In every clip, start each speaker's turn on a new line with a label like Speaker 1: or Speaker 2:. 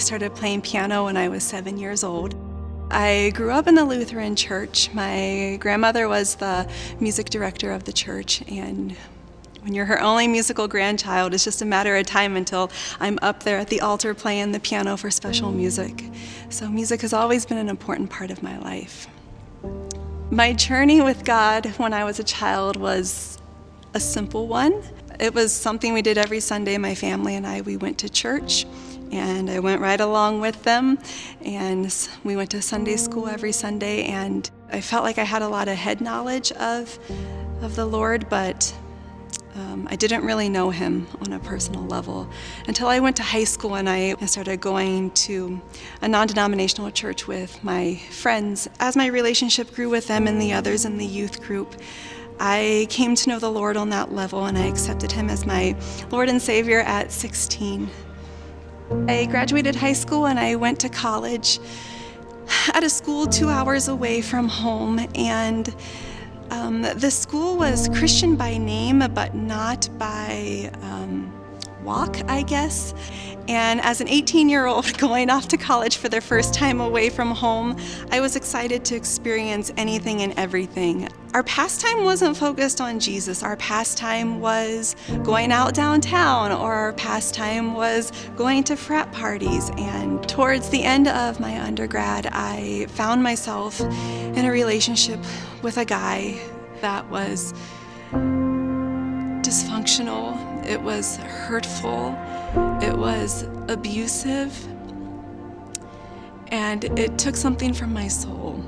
Speaker 1: started playing piano when I was 7 years old. I grew up in the Lutheran church. My grandmother was the music director of the church, and when you're her only musical grandchild, it's just a matter of time until I'm up there at the altar playing the piano for special music. So music has always been an important part of my life. My journey with God when I was a child was a simple one. It was something we did every Sunday. My family and I, we went to church, and I went right along with them, and we went to Sunday school every Sunday, and I felt like I had a lot of head knowledge of the Lord, but I didn't really know Him on a personal level until I went to high school and I started going to a non-denominational church with my friends. As my relationship grew with them and the others in the youth group, I came to know the Lord on that level, and I accepted Him as my Lord and Savior at 16. I graduated high school and I went to college at a school 2 hours away from home, and the school was Christian by name, but not by walk, I guess. And as an 18-year-old going off to college for the first time away from home, I was excited to experience anything and everything. Our pastime wasn't focused on Jesus. Our pastime was going out downtown, or our pastime was going to frat parties. And towards the end of my undergrad, I found myself in a relationship with a guy that was dysfunctional, it was hurtful, it was abusive, and it took something from my soul.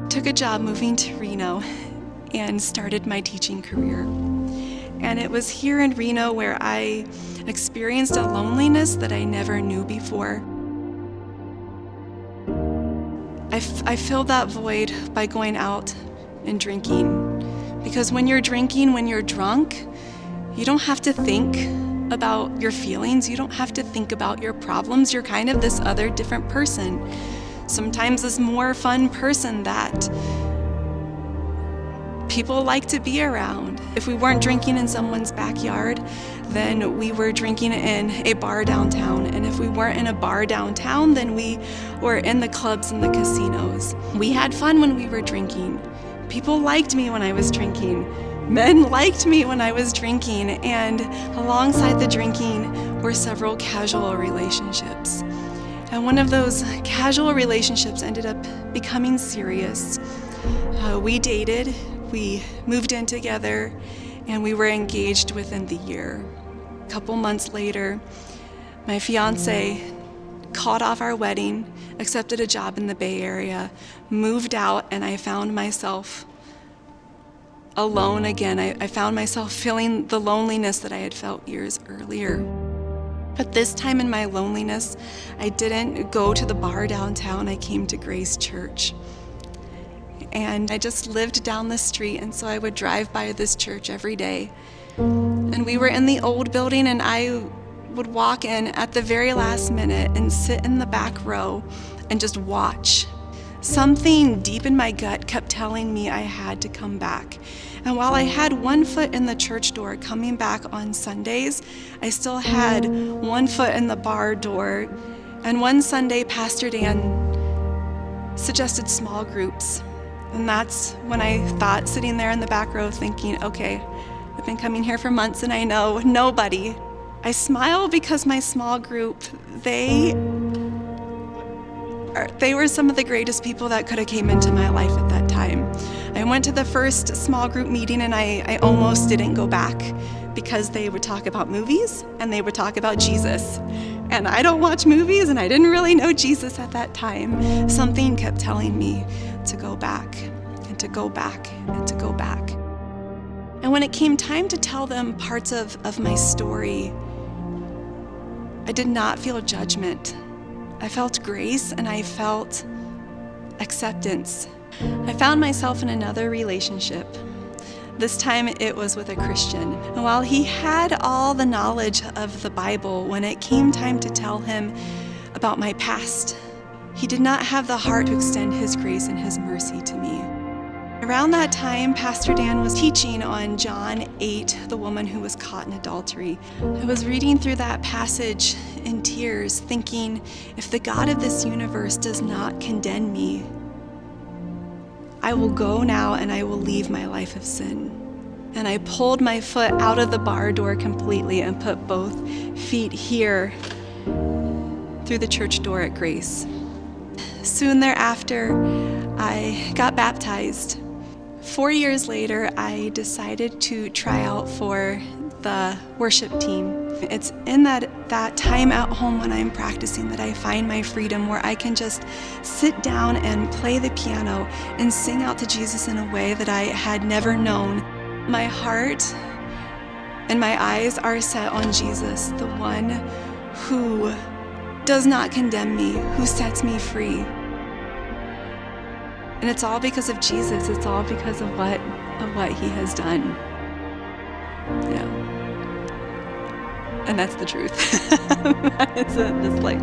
Speaker 1: Took a job moving to Reno and started my teaching career. And it was here in Reno where I experienced a loneliness that I never knew before. I filled that void by going out and drinking. Because when you're drinking, when you're drunk, you don't have to think about your feelings. You don't have to think about your problems. You're kind of this other different person. Sometimes this more fun person that people like to be around. If we weren't drinking in someone's backyard, then we were drinking in a bar downtown. And if we weren't in a bar downtown, then we were in the clubs and the casinos. We had fun when we were drinking. People liked me when I was drinking. Men liked me when I was drinking. And alongside the drinking were several casual relationships. And one of those casual relationships ended up becoming serious. We dated, we moved in together, and we were engaged within the year. A couple months later, my fiance called off our wedding, accepted a job in the Bay Area, moved out, and I found myself alone again. I found myself feeling the loneliness that I had felt years earlier. But this time in my loneliness, I didn't go to the bar downtown. I came to Grace Church. And I just lived down the street, and so I would drive by this church every day. And we were in the old building, and I would walk in at the very last minute and sit in the back row and just watch. Something deep in my gut kept telling me I had to come back. And while I had one foot in the church door coming back on Sundays, I still had one foot in the bar door. And one Sunday, Pastor Dan suggested small groups. And that's when I thought, sitting there in the back row thinking, okay, I've been coming here for months and I know nobody. I smile because my small group, they were some of the greatest people that could have came into my life at that time. I went to the first small group meeting and I almost didn't go back because they would talk about movies and they would talk about Jesus. And I don't watch movies and I didn't really know Jesus at that time. Something kept telling me to go back and to go back and to go back. And when it came time to tell them parts of my story, I did not feel judgment. I felt grace and I felt acceptance. I found myself in another relationship. This time it was with a Christian. And while he had all the knowledge of the Bible, when it came time to tell him about my past, he did not have the heart to extend his grace and his mercy to me. Around that time, Pastor Dan was teaching on John 8, the woman who was caught in adultery. I was reading through that passage in tears, thinking, if the God of this universe does not condemn me, I will go now and I will leave my life of sin. And I pulled my foot out of the bar door completely and put both feet here through the church door at Grace. Soon thereafter, I got baptized. 4 years later, I decided to try out for the worship team. It's in that time at home when I'm practicing that I find my freedom, where I can just sit down and play the piano and sing out to Jesus in a way that I had never known. My heart and my eyes are set on Jesus, the one who does not condemn me, who sets me free. And it's all because of Jesus. It's all because of what he has done. Yeah. And that's the truth. That is just like